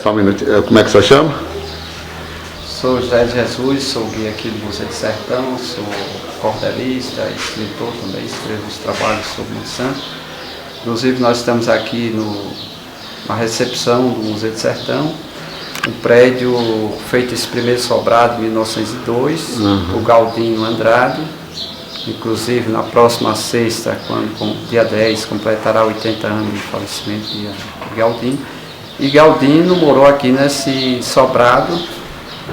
Só um minutinho. Como é que o senhor chama? Sou José de Jesus, sou guia aqui do Museu do Sertão, sou cordelista, escritor também, escrevo os trabalhos sobre Monte Santo. Inclusive nós estamos aqui na recepção do Museu do Sertão, um prédio feito esse primeiro sobrado em 1902, o Galdino Andrade. Inclusive na próxima sexta, dia 10, completará 80 anos de falecimento de Galdino. E Galdino morou aqui nesse sobrado,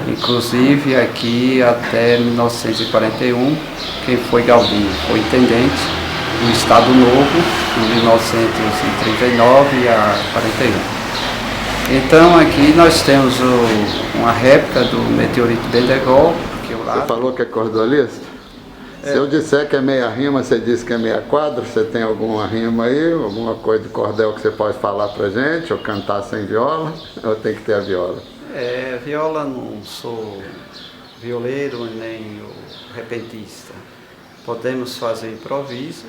inclusive aqui até 1941, quem foi Galdino? Foi intendente do Estado Novo, de 1939 a 41. Então aqui nós temos uma réplica do meteorito Bendegol. Você falou que é cordelista? Se eu disser que é meia rima, você diz que é meia quadra, você tem alguma rima aí, alguma coisa de cordel que você pode falar pra gente, ou cantar sem viola, ou tem que ter a viola? Viola não sou violeiro nem repentista. Podemos fazer improviso,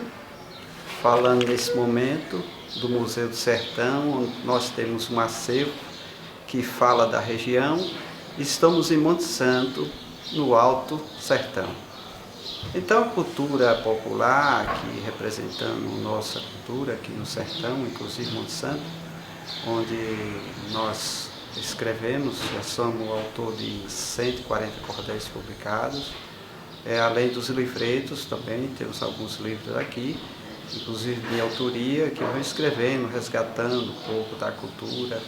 falando nesse momento do Museu do Sertão, onde nós temos um acervo que fala da região. Estamos em Monte Santo, no Alto Sertão. Então a cultura popular, aqui representando nossa cultura aqui no Sertão, inclusive Monte Santo, onde nós escrevemos, já somos o autor de 140 cordéis publicados, além dos livretos também, temos alguns livros aqui, inclusive de autoria, que eu vou escrevendo, resgatando um pouco da cultura.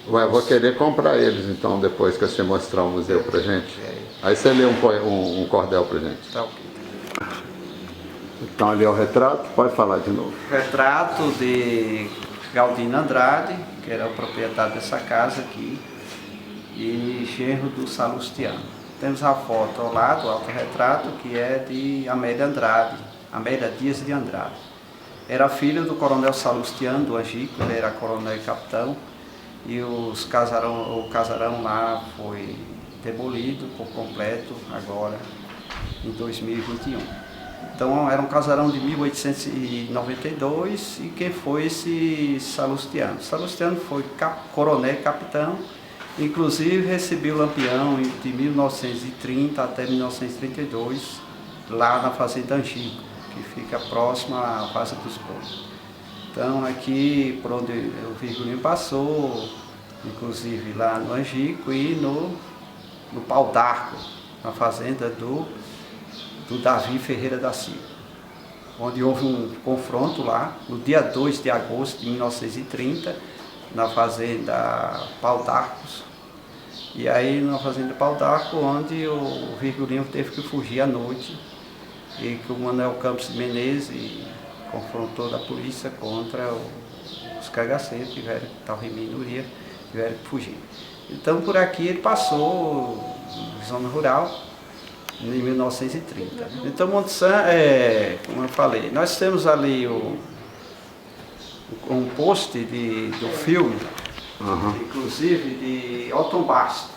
Ué, eu vou querer comprar eles então, depois que você mostrar o museu pra gente. Aí você lê um cordel pra gente. Tá ok. Então ali é o retrato, pode falar de novo. Retrato de Galdino Andrade, que era o proprietário dessa casa aqui, e genro do Salustiano. Temos a foto ao lado, o autorretrato, que é de Amélia Andrade, Amélia Dias de Andrade. Era filho do coronel Salustiano, do Angico, ele era coronel e capitão, e o casarão lá foi demolido por completo agora, em 2021. Então era um casarão de 1892 e quem foi esse Salustiano? Salustiano foi coronel e capitão, inclusive recebeu o Lampião de 1930 até 1932 lá na fazenda Angico, que fica próxima à Fazenda dos Porcos. Então aqui por onde o Virgulino passou, inclusive lá no Angico e no Pau d'Arco, na fazenda do Davi Ferreira da Silva, onde houve um confronto lá, no dia 2 de agosto de 1930, na fazenda Pau d'Arcos. E aí na fazenda Pau d'Arco, onde o Virgulino teve que fugir à noite, e que o Manuel Campos de Menezes confrontou da polícia contra os cagaceiros que estavam em minoria, tiveram que fugir. Então por aqui ele passou, zona rural, em 1930. Então Monte Santo, como eu falei, nós temos ali um post do filme, inclusive de Otton Bastos,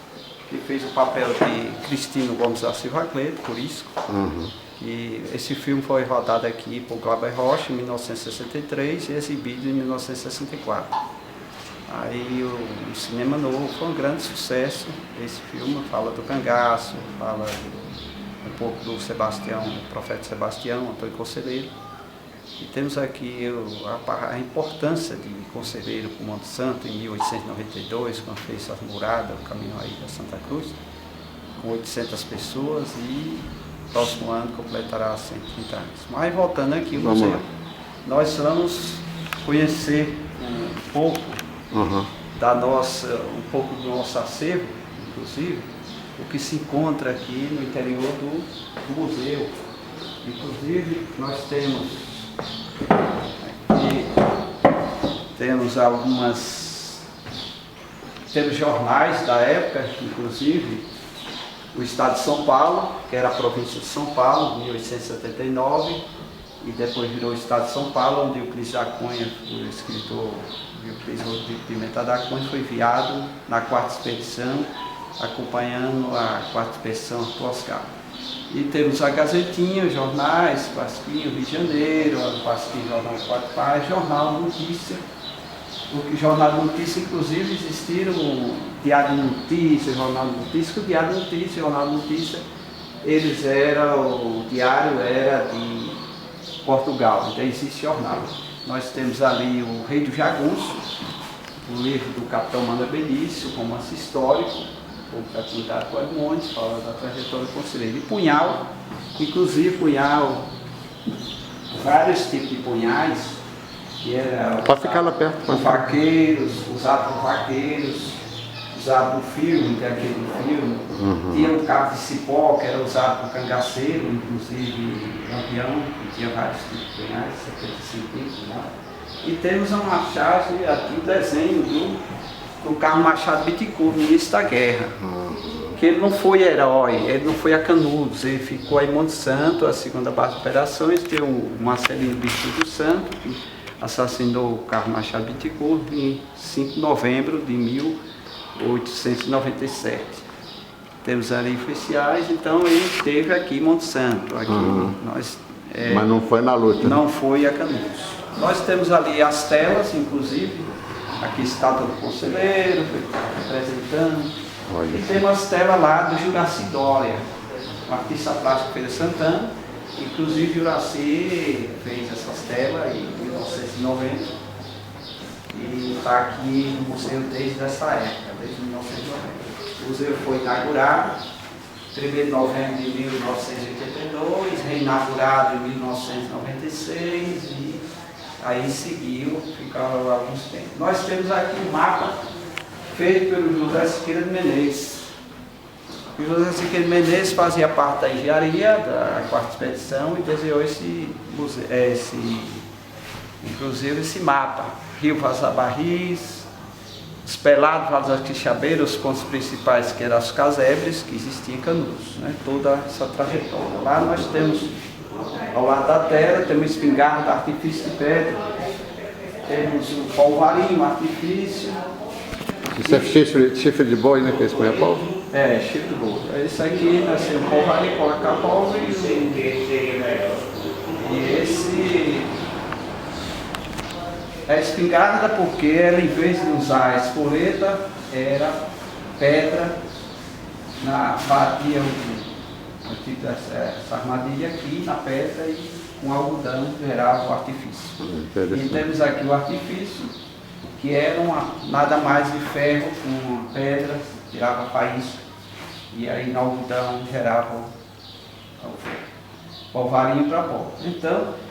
que fez o papel de Cristino Gomes da Silva Cleto, por isso. E esse filme foi rodado aqui por Glauber Rocha em 1963 e exibido em 1964. Aí o Cinema Novo foi um grande sucesso. Esse filme fala do cangaço, fala um pouco do Sebastião, o profeta Sebastião, Antônio Conselheiro. E temos aqui a importância de Conselheiro para o Monte Santo em 1892, quando fez as muradas, o caminho aí da Santa Cruz, com 800 pessoas e próximo ano completará 130 anos. Mas voltando aqui ao museu, nós vamos conhecer um pouco um pouco do nosso acervo, inclusive, o que se encontra aqui no interior do museu. Inclusive, nós temos temos jornais da época, inclusive o Estado de São Paulo, que era a província de São Paulo, em 1879, e depois virou o Estado de São Paulo, onde o Euclides da Cunha, o escritor Euclides Rodrigo Pimenta da Cunha, foi enviado na 4ª expedição, acompanhando a 4ª expedição Toscana. E temos a Gazetinha, os jornais, Pasquinho, Rio de Janeiro, Pasquinho, Jornal 4 Páginas, Jornal Notícia, porque Jornal de Notícia, inclusive, existiram Diário de Notícia, Jornal de Notícia, que o Diário de Notícia, Jornal de Notícia, o diário era de Portugal, então existe jornal. Nós temos ali o Rei do Jagunço, o livro do capitão Manda Benício, romance histórico, da comunidade Coelmontes, fala da trajetória do conselheiro. E punhal, inclusive punhal, vários tipos de punhais, que era pode ficar lá perto, por vaqueiros, usado por vaqueiros, usado no filme, que é aquele filme. Tinha um cabo de cipó, que era usado por cangaceiro, inclusive lampião, que tinha vários tipos de punhais, 75 tipos, né? E temos a machagem, aqui o desenho do Carlos Machado Bittencourt, no início da guerra. Que ele não foi herói, ele não foi a Canudos, ele ficou em Monte Santo, a segunda base de operações, tem o Marcelino Bispo do Santo, que assassinou o Carlos Machado Bittencourt em 5 de novembro de 1897. Temos ali oficiais, então ele esteve aqui em Monte Santo. Aqui nós, mas não foi na luta? Não foi a Canudos. Nós temos ali as telas, inclusive, aqui estátua do conselheiro, representando. Olha. E temos as telas lá do Juraci Dória, um artista plástico Feira Santana. Inclusive Juraci fez essas telas em 1990 e está aqui no museu desde essa época, desde 1990. O museu foi inaugurado 1º de novembro de 1982, reinaugurado em 1996 e aí seguiu, ficava lá alguns tempos. Nós temos aqui um mapa feito pelo José Siqueira de Menezes. O José Siqueira de Menezes fazia parte da engenharia da 4ª expedição e desenhou inclusive esse mapa. Rio Vazabarris, os Pelados, Vales das Quixabeiras, os pontos principais que eram os casebres que existiam em Canudos, né? Toda essa trajetória. Lá nós temos, ao lado da terra, temos espingarda, artifício de pedra, temos o polvarinho, artifício. Isso é chifre de boi, né? Que eles põem a pólvora? É, chifre de boi. Esse aqui, nós temos o polvarinho, coloca a pólvora e esse é a espingarda porque ela, em vez de usar a espoleta, era pedra, batia essa armadilha aqui na pedra e com algodão gerava o artifício. E temos aqui o artifício, que era nada mais de ferro com uma pedra, tirava faísca e aí no algodão gerava o polvarinho para pó. Então,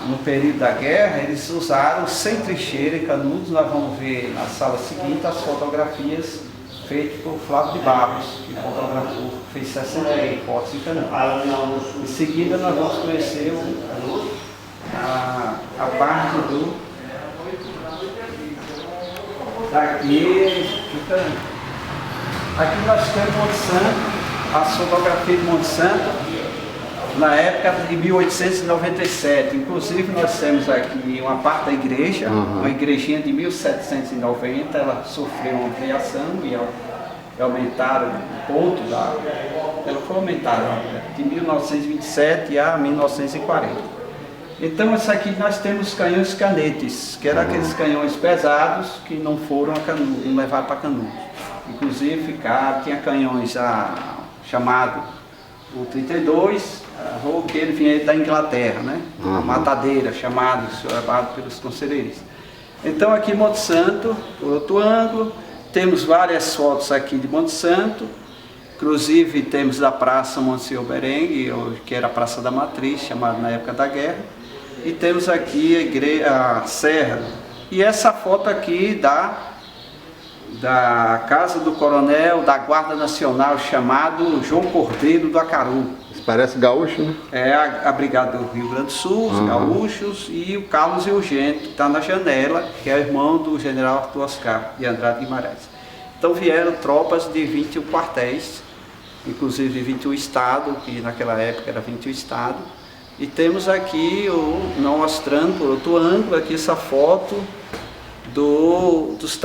no período da guerra, eles usaram sem trincheira em Canudos. Nós vamos ver na sala seguinte as fotografias feitas por Flávio de Barros, que fotografou, fez 61 fotos em Canudos. Em seguida, nós vamos conhecer a parte daqui. Aqui nós temos Monte Santo, a fotografia de Monte Santo, na época de 1897. Inclusive nós temos aqui uma parte da igreja, uma igrejinha de 1790, ela sofreu uma ampliação e aumentaram o ponto ela foi aumentada de 1927 a 1940. Então essa aqui nós temos canhões canetes, que eram aqueles canhões pesados que não foram a Canudos, não levaram para Canudos. Inclusive tinha canhões chamado o 32, que ele vinha da Inglaterra, né? A matadeira, chamado pelos conselheiros. Então aqui em Monte Santo, por outro ângulo, temos várias fotos aqui de Monte Santo, inclusive temos da Praça Monsenhor Berengue, que era a Praça da Matriz, chamada na época da guerra, e temos aqui a Serra. E essa foto aqui da Casa do Coronel da Guarda Nacional, chamado João Cordeiro do Acaru. Parece gaúcho, né? É a Brigada do Rio Grande do Sul, os gaúchos, e o Carlos Eugênio, que está na janela, que é irmão do general Arthur Oscar de Andrade Guimarães. Então vieram tropas de 21 quartéis, inclusive de 21 estados, que naquela época era 21 estados. E temos aqui, não mostrando por outro ângulo, aqui essa foto dos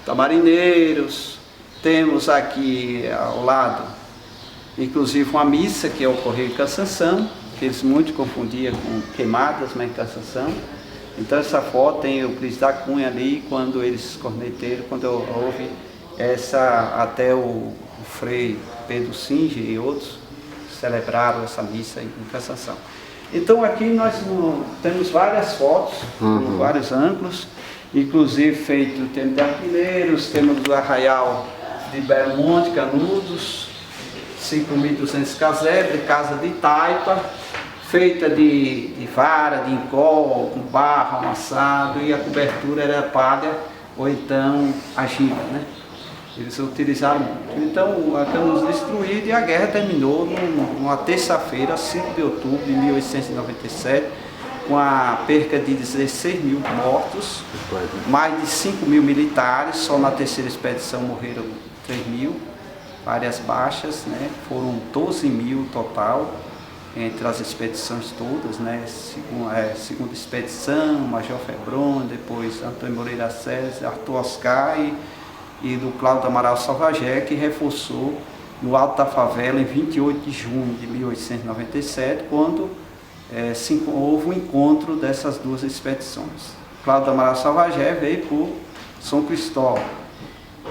tamarineiros. Temos aqui ao lado, inclusive uma missa que ocorreu em Cansanção, que eles muito confundiam com queimadas, mas em Cansanção. Então essa foto tem o Cris da Cunha ali, quando eles corneteiros, quando houve essa, até o Frei Pedro Singe e outros celebraram essa missa em Cansanção. Então aqui nós temos várias fotos, com vários ângulos, inclusive feito no tempo de Arquileiros, temos do Arraial de Belo Monte, Canudos, 5.200 casebres, casa de taipa, feita de vara, de encol, com barro amassado, e a cobertura era palha ou então argila, né? Eles utilizaram muito. Então, a Canudos destruída e a guerra terminou numa terça-feira, 5 de outubro de 1897, com a perca de 16 mil mortos, mais de 5 mil militares, só na terceira expedição morreram 3 mil, várias baixas, né? Foram 12 mil total, entre as expedições todas, né? Segunda expedição, Major Febron, depois Antônio Moreira César, Arthur Oscar e do Cláudio Amaral Salvagé, que reforçou no Alto da Favela em 28 de junho de 1897, quando houve um encontro dessas duas expedições. Cláudio Amaral Salvagé veio por São Cristóvão,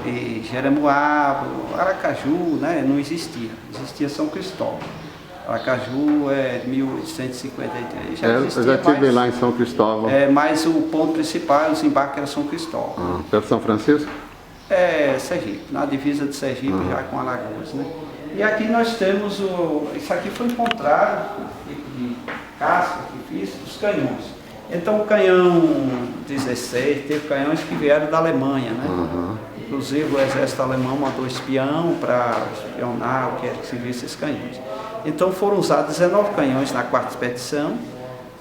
e Jeremoabo, Aracaju, né, não existia, existia São Cristóvão. Aracaju é de 1853. Eu já estive lá em São Cristóvão. Mas o ponto principal, o desembarque era São Cristóvão. Perto de São Francisco? Sergipe, na divisa de Sergipe, já com Alagoas, né? E aqui nós temos isso aqui foi encontrado, de casca que fiz, os canhões. Então o canhão 16, teve canhões que vieram da Alemanha, né? Inclusive o exército alemão mandou espião para espionar o que era que se visse esses canhões. Então foram usados 19 canhões na quarta expedição,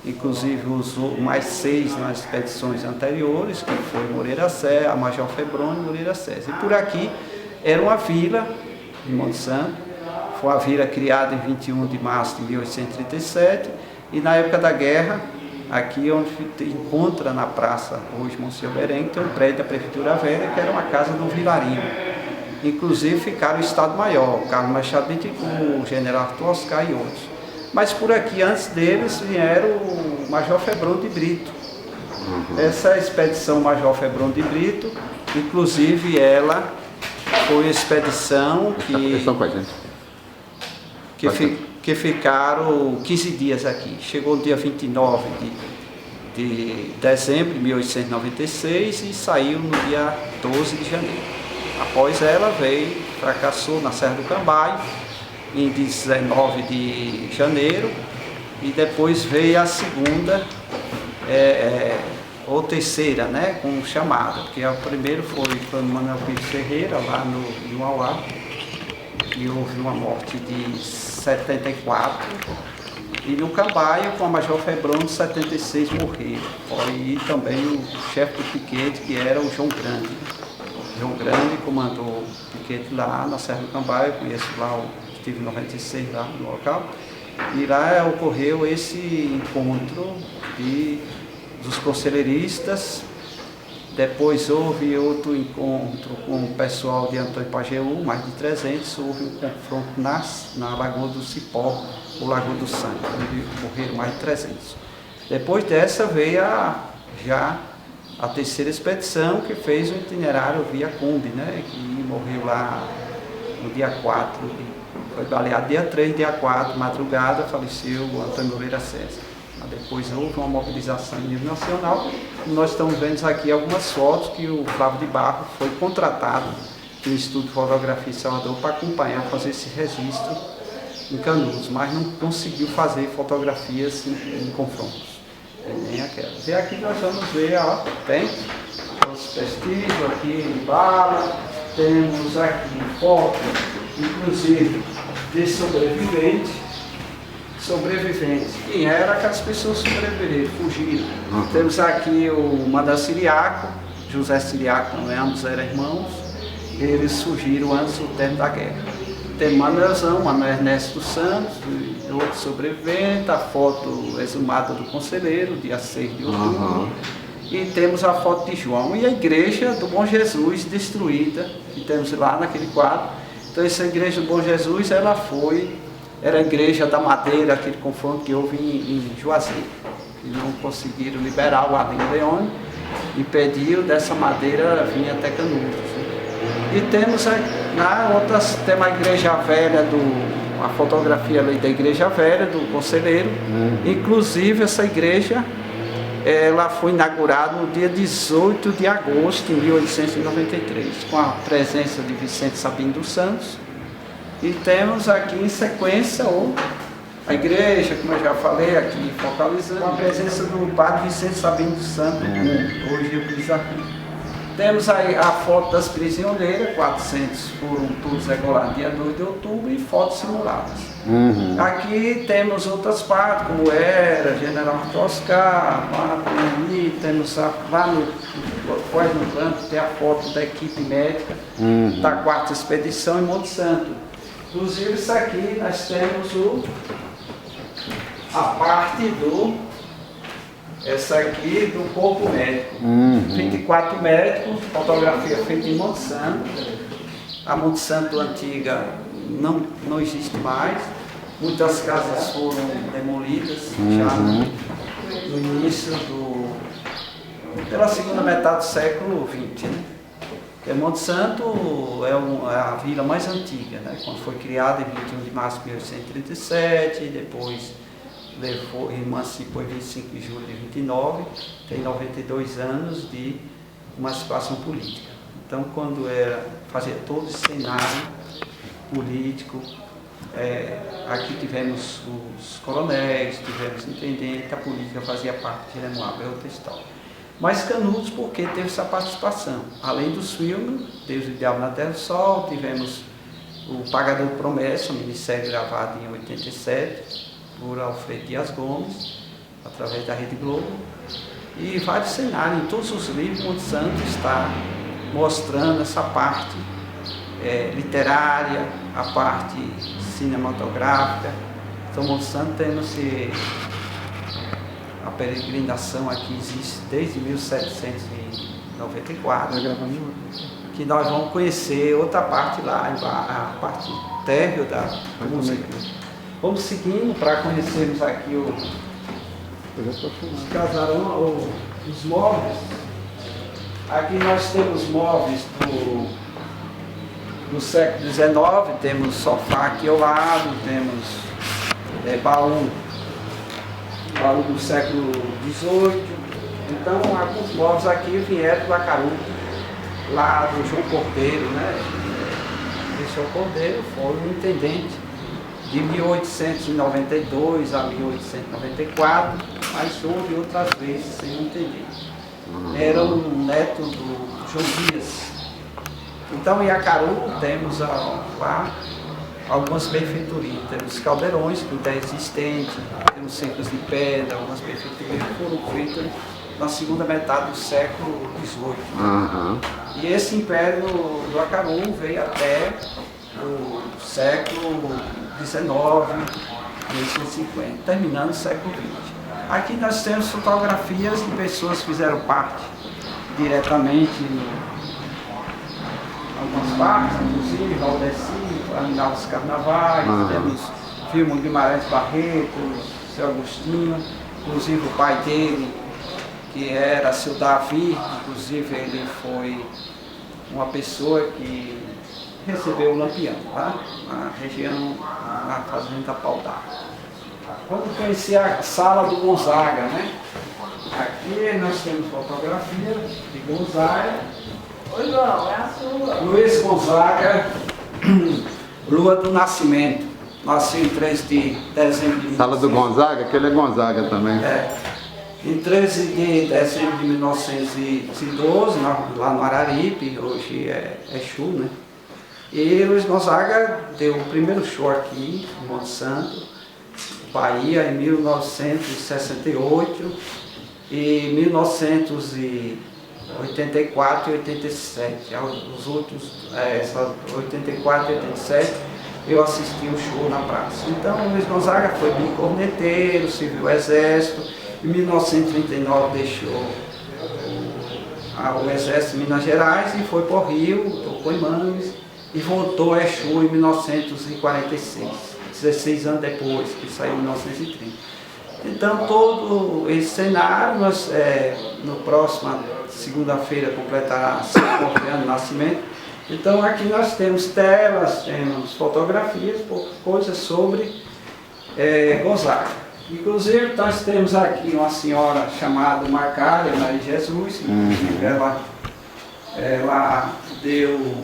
inclusive usou mais 6 nas expedições anteriores, que foi Moreira César, a Major Febron e Moreira César. E por aqui era uma vila de Monte Santo, foi uma vila criada em 21 de março de 1837, e na época da guerra, aqui onde encontra na praça, hoje Monsenhor Berém, tem um prédio da Prefeitura Velha, que era uma casa do vilarinho. Inclusive ficaram o Estado-Maior, Carlos Machado Bittencourt, o General Arthur Oscar e outros. Mas por aqui, antes deles, vieram o Major Febron de Brito. Essa expedição Major Febron de Brito, inclusive ela foi a expedição que ficaram 15 dias aqui. Chegou no dia 29 de dezembro de 1896 e saiu no dia 12 de janeiro. Após ela fracassou na Serra do Cambaio, em 19 de janeiro, e depois veio a segunda, ou terceira, né, com chamada, porque o primeiro foi o Manuel Pires Ferreira, lá no Mauá, e houve uma morte de 74, e no Cambaio, com a Major Febron, de 76 morreram. E também o chefe do piquete, que era o João Grande. João Grande comandou o piquete lá na Serra do Cambaio, conheço lá, estive em 96 lá no local, e lá ocorreu esse encontro dos conselheiristas. Depois houve outro encontro com o pessoal de Antônio Pajeú, mais de 300, houve um confronto na Lagoa do Cipó, ou Lagoa do Sangue, onde morreram mais de 300. Depois dessa veio já a terceira expedição, que fez o itinerário via Kombi, né, que morreu lá no dia 4, foi baleado dia 3, dia 4, madrugada, faleceu o Antônio Moreira César. Depois houve uma mobilização em nível nacional. Nós estamos vendo aqui algumas fotos que o Flávio de Barro foi contratado do Instituto de Fotografia de Salvador para acompanhar, fazer esse registro em Canudos, mas não conseguiu fazer fotografias em confrontos. Nem aquelas. E aqui nós vamos ver, tem os vestígios aqui de bala, temos aqui fotos, inclusive, de sobreviventes. Quem era aquelas pessoas sobreviveram, fugiram. Temos aqui o Manuel Siriaco, José Siriaco, ambos eram irmãos, eles fugiram antes do término da guerra. Tem Manuelzão, Manuel Ernesto dos Santos, outro sobrevivente, a foto exumada do conselheiro, dia 6 de outubro. E temos a foto de João e a igreja do Bom Jesus destruída, que temos lá naquele quadro. Então essa igreja do Bom Jesus, era a igreja da Madeira, aquele confronto que houve em Juazeiro. e não conseguiram liberar o Arlindo Leone, impediu dessa madeira vir até Canudos. E temos tem a igreja velha, a fotografia ali da igreja velha, do conselheiro. Inclusive essa igreja, ela foi inaugurada no dia 18 de agosto de 1893, com a presença de Vicente Sabino dos Santos. E temos aqui em sequência a igreja, como eu já falei aqui, focalizando a presença do padre Vicente Sabino dos Santos, hoje Euclides Arlindo. Temos aí a foto das prisioneiras, 400 foram todos regulares dia 2 de outubro, e fotos simuladas. Aqui temos outras partes, como era General Oscar, lá temos lá no canto, tem a foto da equipe médica da 4ª Expedição em Monte Santo. Inclusive isso aqui nós temos a parte essa aqui do corpo médico. 24 médicos, fotografia feita em Monte Santo. A Monte Santo antiga não existe mais. Muitas casas foram demolidas já no início pela segunda metade do século XX, né? Porque Monte Santo é a vila mais antiga, né? Quando foi criada em 21 de março de 1837, depois emancipou em 25 de julho de 29, tem 92 anos de emancipação política. Então, quando fazia todo esse cenário político, aqui tivemos os coronéis, tivemos intendente, a política fazia parte de Jeremoabo, é outra história. Mas Canudos, porque teve essa participação. Além dos filmes, Deus e o Diabo na Terra do Sol, tivemos o Pagador de Promessa, um minissérie gravado em 87, por Alfredo Dias Gomes, através da Rede Globo, e vários cenários. Em todos os livros, Monte Santo está mostrando essa parte literária, a parte cinematográfica. Então, Monte Santo temos a peregrinação aqui existe desde 1794, que nós vamos conhecer outra parte lá, a parte térreo da música. Vamos seguindo para conhecermos aqui os casarão, os móveis. Aqui nós temos móveis do século XIX, temos sofá aqui ao lado, temos baú do século XVIII. Então, alguns móveis aqui vieram do Acaru, lá do João Cordeiro, né? Esse João Cordeiro foi o intendente de 1892 a 1894, mas houve outras vezes sem intendente. Era um neto do João Dias. Então, em Acaru temos lá algumas benfeitorias, temos caldeirões que ainda é existente, temos cercas de pedra, algumas benfeitorias que foram feitas na segunda metade do século XVIII. E esse império do Acaru veio até o século XIX, 1850, terminando o século XX. Aqui nós temos fotografias de pessoas que fizeram parte diretamente em algumas partes, inclusive Valdeci, para os carnavais, temos filme Guimarães Barreto, seu Agostinho, inclusive o pai dele, que era seu Davi, inclusive ele foi uma pessoa que recebeu o Lampião, tá? Na região, na fazenda Pau d'Arco. Quando conheci a sala do Gonzaga, né? Aqui nós temos fotografia de Gonzaga. Oi, João, é a sua. Luiz Gonzaga, Lua do Nascimento. Nasceu em 13 de dezembro de Sala do Gonzaga, aquele é Gonzaga também. Em 13 de dezembro de 1912, lá no Araripe, hoje é Exu, né? E Luiz Gonzaga deu o primeiro show aqui em Monte Santo, Bahia, em 1968 e 1984 e 87. Os outros, 84 e 87, eu assisti o show na praça. Então, Luiz Gonzaga foi bem corneteiro, serviu o exército. Em 1939 deixou o exército de Minas Gerais e foi para o Rio, tocou em Mangues e voltou a Exu em 1946, 16 anos depois, que saiu em 1930. Então todo esse cenário, nós, no próximo segunda-feira completará 50 anos de nascimento. Então aqui nós temos telas, temos fotografias, coisas sobre Gonzaga. Inclusive nós temos aqui uma senhora chamada Macária Maria Jesus, inclusive ela deu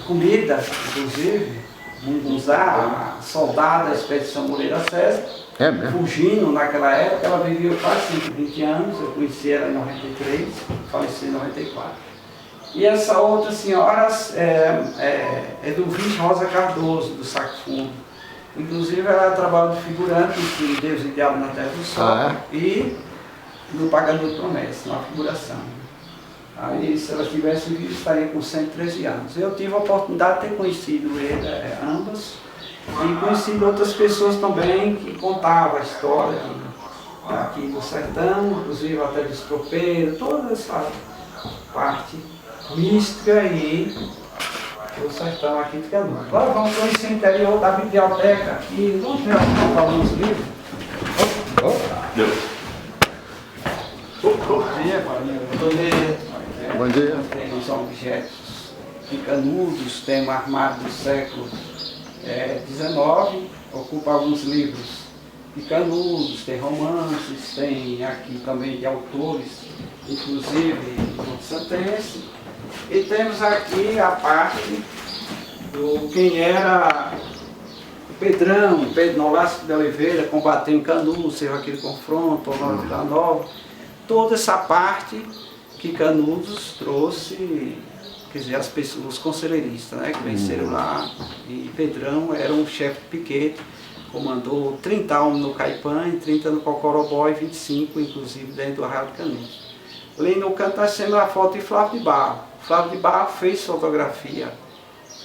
comida, inclusive, Mungunzá, a soldada da Expedição Moreira César, fugindo naquela época. Ela viveu quase 120 anos, eu conheci ela em 93, faleceu em 94. E essa outra senhora é do Vice Rosa Cardoso, do Saco Fundo. Inclusive ela trabalha de figurante em Deus e Diabo na Terra do Sol e no Pagador de Promessas, na figuração. Aí, se ela tivesse vivo, estaria com 113 anos. Eu tive a oportunidade de ter conhecido ambas e conhecido outras pessoas também que contavam a história aqui do sertão, inclusive até dos tropeiros, toda essa parte mística e do sertão aqui de Canudos. Agora vamos conhecer o interior da biblioteca aqui. Vamos ver alguns livros. Bom dia. Tem os objetos de Canudos, tem um armário do século XIX, ocupa alguns livros de Canudos, tem romances, tem aqui também de autores, inclusive do Santense. E temos aqui a parte do quem era Pedrão, Pedro Nolasco de Oliveira, combateu em Canudos, teve aquele confronto, Honório Vila Nova. Toda essa parte que Canudos trouxe, quer dizer, as pessoas, os conselheiristas, né, que venceram lá. E Pedrão era um chefe de piquete, comandou 30 homens no Caipã, e 30 no Cocorobó e 25, inclusive, dentro do Arraial de Canudos. Ali no canto nós temos a foto de Flávio de Barro. Flávio de Barro fez fotografia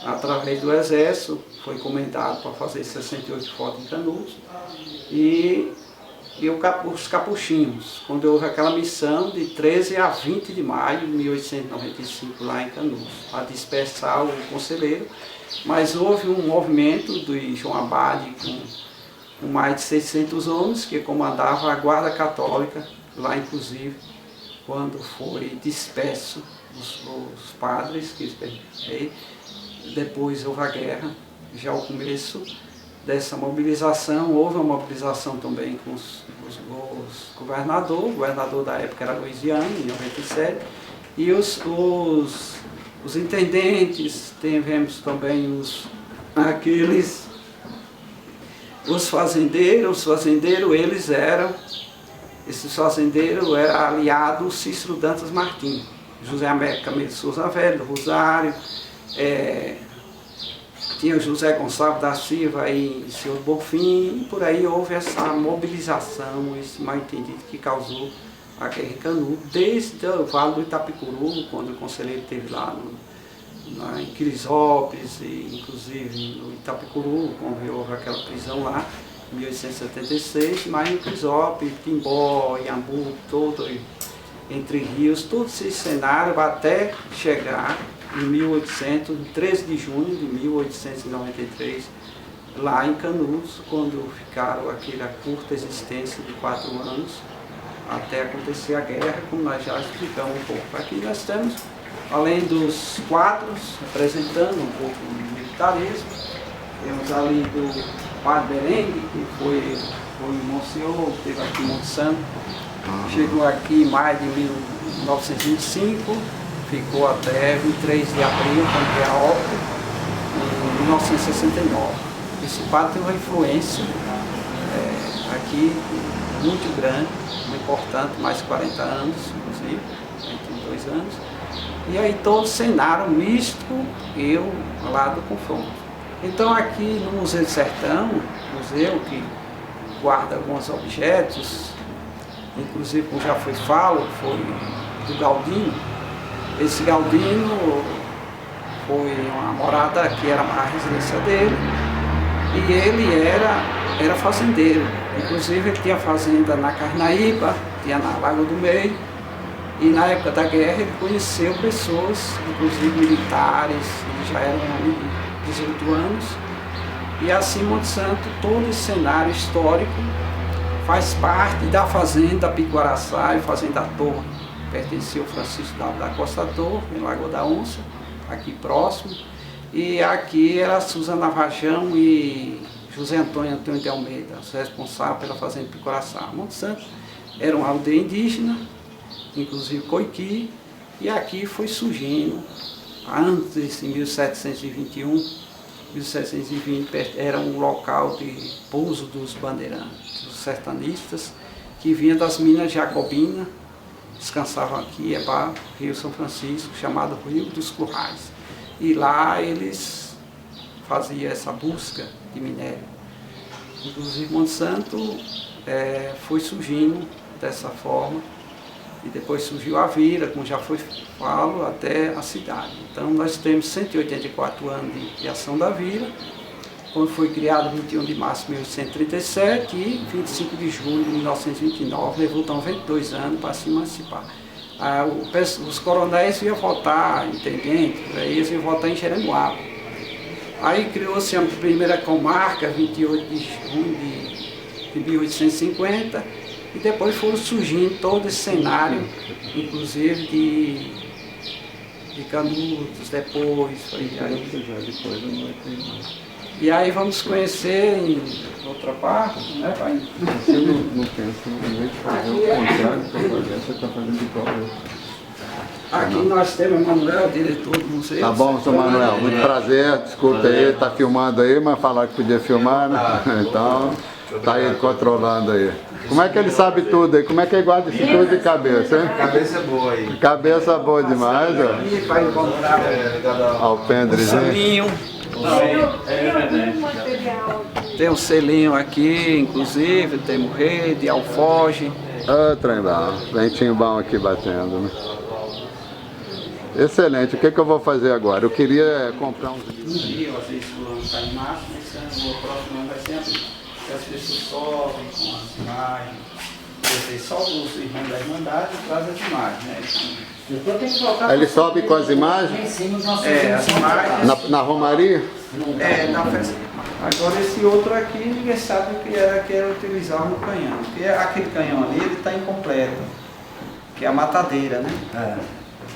através do Exército, foi encomendado para fazer 68 fotos em Canudos. E os capuchinhos, quando houve aquela missão de 13 a 20 de maio de 1895 lá em Canudos, para dispersar o conselheiro, mas houve um movimento de João Abade com mais de 600 homens que comandava a Guarda Católica, lá inclusive, quando foi disperso os padres, depois houve a guerra, já o começo dessa mobilização, houve uma mobilização também com os governadores, o governador da época era Luiziano, em 97, e os intendentes, tivemos também os fazendeiros, esses fazendeiros eram aliados Cícero Dantas Martins, José Américo Camilo de Souza Velho, do Rosário, tinha o José Gonçalves da Silva e o senhor Bonfim, e por aí houve essa mobilização, esse mal-entendido que causou a guerra em Canudos, desde o Vale do Itapicuru, quando o conselheiro esteve lá em Crisópolis, e inclusive no Itapicuru, quando houve aquela prisão lá, em 1876, mas em Crisópolis, Timbó, Iambu, todo, Entre Rios, todo esse cenário até chegar em 13 de junho de 1893, lá em Canudos, quando ficaram aquela curta existência de 4 anos, até acontecer a guerra, como nós já explicamos um pouco. Aqui nós temos, além dos quadros, representando um pouco o militarismo, temos ali do Padre Berengue, que foi o Monsenhor, que esteve aqui em Monte Santo, chegou aqui em maio de 1925, ficou até 23 de abril, quando veio a óbito, em 1969. Esse padre tem uma influência aqui muito grande, muito importante, mais de 40 anos, inclusive, 22 anos. E aí todo o cenário místico, eu lá do confronto. Então aqui no Museu do Sertão, museu que guarda alguns objetos, inclusive como já foi do Galdino. Esse Galdino foi uma morada que era a residência dele, e ele era fazendeiro. Inclusive ele tinha fazenda na Carnaíba, tinha na Lagoa do Meio, e na época da guerra ele conheceu pessoas, inclusive militares, que já eram de 18 anos, e assim Monte Santo, todo esse cenário histórico faz parte da fazenda Piquaraçá e fazenda Torre. Pertencia ao Francisco da Costa Torre, em Lagoa da Onça, aqui próximo. E aqui era Suzana Vajão e José Antônio de Almeida, os responsáveis pela fazenda Piquaraçá. Monte Santo era uma aldeia indígena, inclusive Coiqui, e aqui foi surgindo, antes de 1721, 1720 era um local de pouso dos bandeirantes, dos sertanistas, que vinham das minas Jacobina, descansavam aqui, para o Rio São Francisco, chamado Rio dos Currais. E lá eles faziam essa busca de minério. Inclusive Monte Santo foi surgindo dessa forma, e depois surgiu a vila, como já foi falo, até a cidade. Então nós temos 184 anos de criação da vila, quando foi criada 21 de março de 1837 e 25 de julho de 1929, levou então 22 anos para se emancipar. Os coronéis iam votar, intendente, eles iam votar em Jeremoabo. Aí criou-se a primeira comarca, 28 de junho de 1850, e depois foram surgindo todo esse cenário, inclusive de Canudos, depois. E aí vamos conhecer em outra parte, né, pai? Você não pensa em vez de fazer o contrário do que você está fazendo igual eu. Aqui nós temos o Manuel, diretor do museu. Tá bom, seu Manuel, muito prazer, desculpa aí, tá filmando aí, mas falaram que podia filmar, né? Então, tá aí controlando aí. Como é que ele sabe tudo aí? Como é que ele guarda isso tudo de cabeça, hein? Cabeça boa aí. Cabeça boa demais, ó. Aqui para encontrar Ó, o o pendrezinho. selinho. Tem um selinho aqui, inclusive, temos rede, alforge. Ô, trem bom, ventinho bom aqui batendo, né? Excelente, o que eu vou fazer agora? Eu queria comprar uns livros. Às vezes o ano está em março, mas o próximo ano vai ser abril. As pessoas sobem com as imagens, só os irmãos da Irmandade trazem as imagens, né? Ele sobe com as imagens? As imagens. Na romaria? Na festa. Agora esse outro aqui, ninguém sabe o que era utilizar no canhão. Porque aquele canhão ali, ele está incompleto, que é a matadeira, né?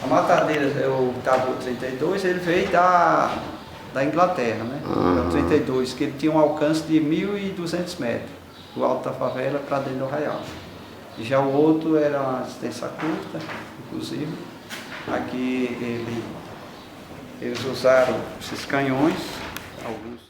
A matadeira, o Tabu 32, ele veio da Inglaterra, né? O 32, que ele tinha um alcance de 1.200 metros, do alto da favela para dentro do arraial. E já o outro era uma distância curta, inclusive. Aqui eles usaram esses canhões, alguns.